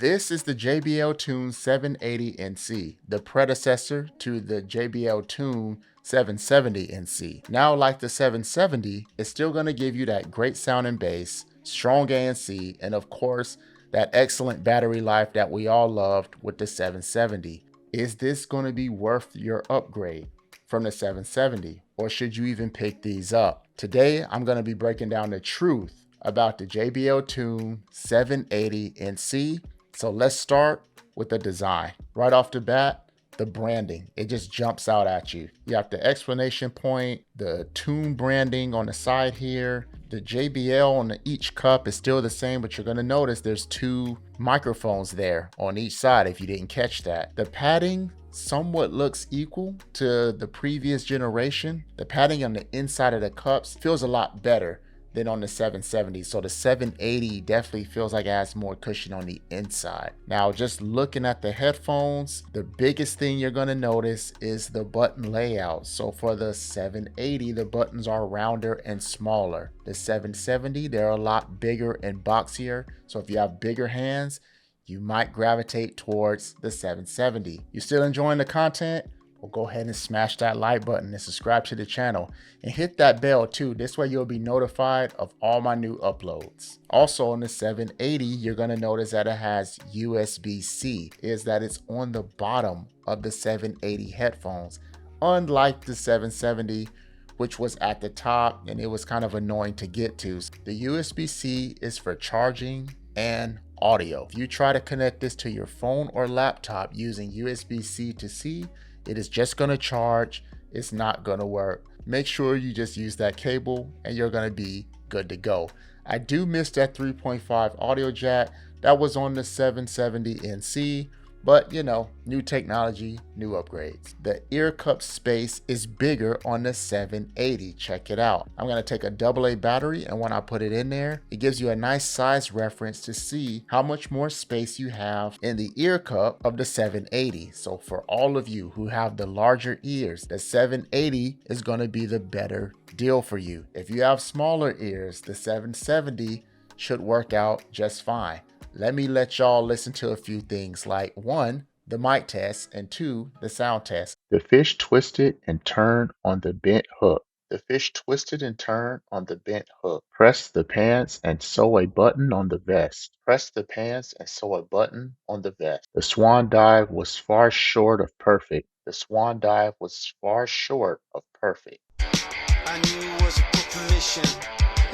This is the JBL Tune 780NC, the predecessor to the JBL Tune 770NC. Now, like the 770, it's still going to give you that great sound and bass, strong ANC, and of course, that excellent battery life that we all loved with the 770. Is this going to be worth your upgrade from the 770, or should you even pick these up? Today, I'm going to be breaking down the truth about the JBL Tune 780NC. So let's start with the design. Right off the bat, the branding, it just jumps out at you. You have the exclamation point, the Tune branding on the side here. The JBL on each cup is still the same, but you're gonna notice there's two microphones there on each side if you didn't catch that. The padding somewhat looks equal to the previous generation. The padding on the inside of the cups feels a lot better than on the 770. So the 780 definitely feels like it has more cushion on the inside. Now, just looking at the headphones, the biggest thing you're gonna notice is the button layout. So for the 780, the buttons are rounder and smaller. The 770, they're a lot bigger and boxier. So if you have bigger hands, you might gravitate towards the 770. You still enjoying the content? Well, go ahead and smash that like button and subscribe to the channel and hit that bell too. This way you'll be notified of all my new uploads. Also on the 780, you're gonna notice that it has USB-C, is that it's on the bottom of the 780 headphones, unlike the 770, which was at the top and it was kind of annoying to get to. The USB-C is for charging and audio. If you try to connect this to your phone or laptop using USB-C to C, it is just gonna charge, it's not gonna work. Make sure you just use that cable and you're gonna be good to go. I do miss that 3.5 audio jack that was on the 770NC, but you know, new technology, new upgrades. The ear cup space is bigger on the 780, check it out. I'm gonna take a AA battery, and when I put it in there, it gives you a nice size reference to see how much more space you have in the ear cup of the 780. So for all of you who have the larger ears, the 780 is gonna be the better deal for you. If you have smaller ears, the 770 should work out just fine. Let me let y'all listen to a few things, like 1, the mic test, and 2, the sound test. The fish twisted and turned on the bent hook. The fish twisted and turned on the bent hook. Press the pants and sew a button on the vest. Press the pants and sew a button on the vest. The swan dive was far short of perfect. The swan dive was far short of perfect. I knew it was a proper mission,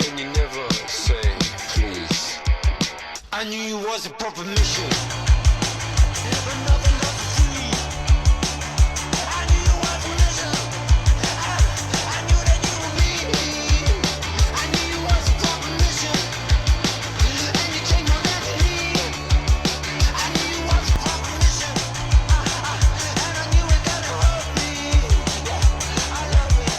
and you never say please. I knew you was a proper mission. Never nothing left to see. I knew you was a mission. I knew that you were me. I knew you was a proper mission. And you came on after me. I knew you was a proper mission. And I knew it gotta hurt me. I love it.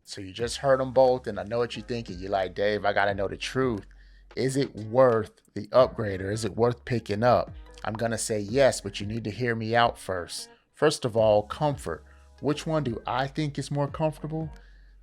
So you just heard them both, and I know what you're thinking. You're like, Dave, I gotta know the truth. Is it worth the upgrade, or is it worth picking up? I'm gonna say yes, but you need to hear me out first. First of all, comfort. Which one do I think is more comfortable?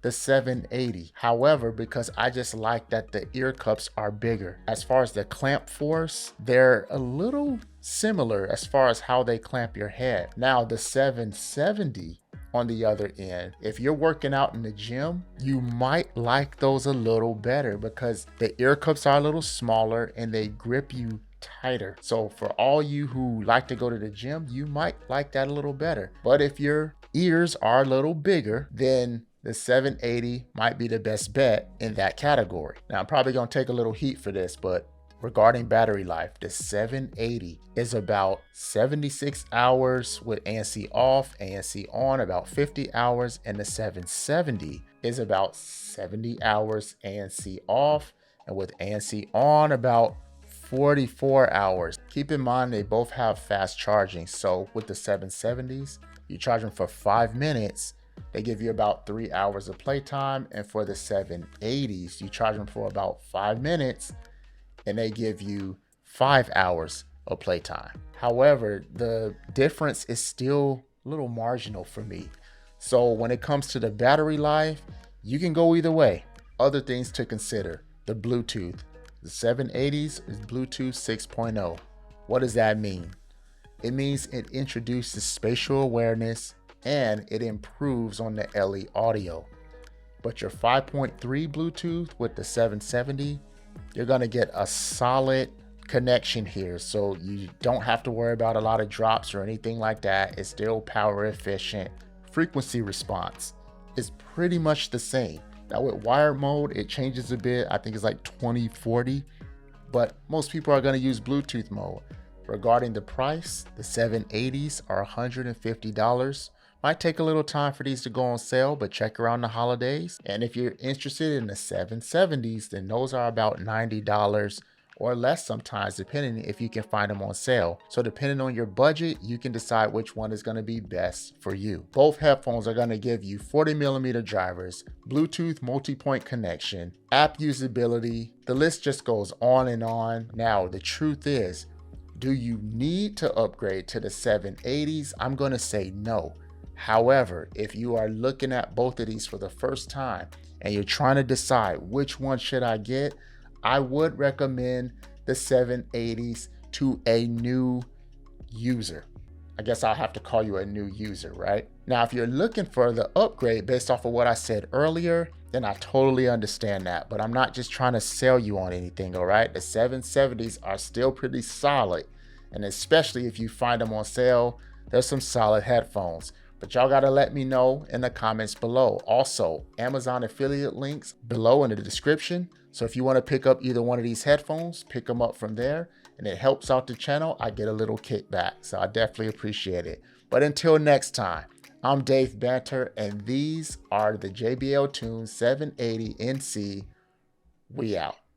The 780. However, because I just like that the ear cups are bigger. As far as the clamp force, they're a little similar as far as how they clamp your head. Now the 770, on the other end, if you're working out in the gym, you might like those a little better because the ear cups are a little smaller and they grip you tighter. So for all you who like to go to the gym, you might like that a little better. But if your ears are a little bigger, then the 780 might be the best bet in that category. Now, I'm probably gonna take a little heat for this, but regarding battery life, the 780 is about 76 hours with ANC off, ANC on, about 50 hours, and the 770 is about 70 hours ANC off, and with ANC on, about 44 hours. Keep in mind they both have fast charging, so with the 770s, you charge them for 5 minutes, they give you about 3 hours of playtime, and for the 780s, you charge them for about 5 minutes, and they give you 5 hours of playtime. However, the difference is still a little marginal for me. So when it comes to the battery life, you can go either way. Other things to consider: the Bluetooth. The 780s is Bluetooth 6.0. What does that mean? It means it introduces spatial awareness and it improves on the LE audio. But your 5.3 Bluetooth with the 770, you're gonna get a solid connection here, so you don't have to worry about a lot of drops or anything like that. It's still power efficient. Frequency response is pretty much the same. Now with wired mode, it changes a bit. I think it's like 2040, but most people are going to use Bluetooth mode. Regarding the price, the 780s are $150. Might take a little time for these to go on sale, but check around the holidays. And if you're interested in the 770s, then those are about $90 or less sometimes, depending if you can find them on sale. So depending on your budget, you can decide which one is going to be best for you. Both headphones are going to give you 40mm drivers, Bluetooth multi-point connection, app usability. The list just goes on and on. Now, the truth is, do you need to upgrade to the 780s? I'm going to say no. However, if you are looking at both of these for the first time and you're trying to decide which one should I get, I would recommend the 780s to a new user. I guess I'll have to call you a new user, right? Now, if you're looking for the upgrade based off of what I said earlier, then I totally understand that, but I'm not just trying to sell you on anything, all right? The 770s are still pretty solid, and especially if you find them on sale, there's some solid headphones. But y'all gotta let me know in the comments below. Also, Amazon affiliate links below in the description. So if you want to pick up either one of these headphones, pick them up from there, and it helps out the channel. I get a little kickback, so I definitely appreciate it. But until next time, I'm Dave Banter, and these are the JBL Tune 780 NC. We out.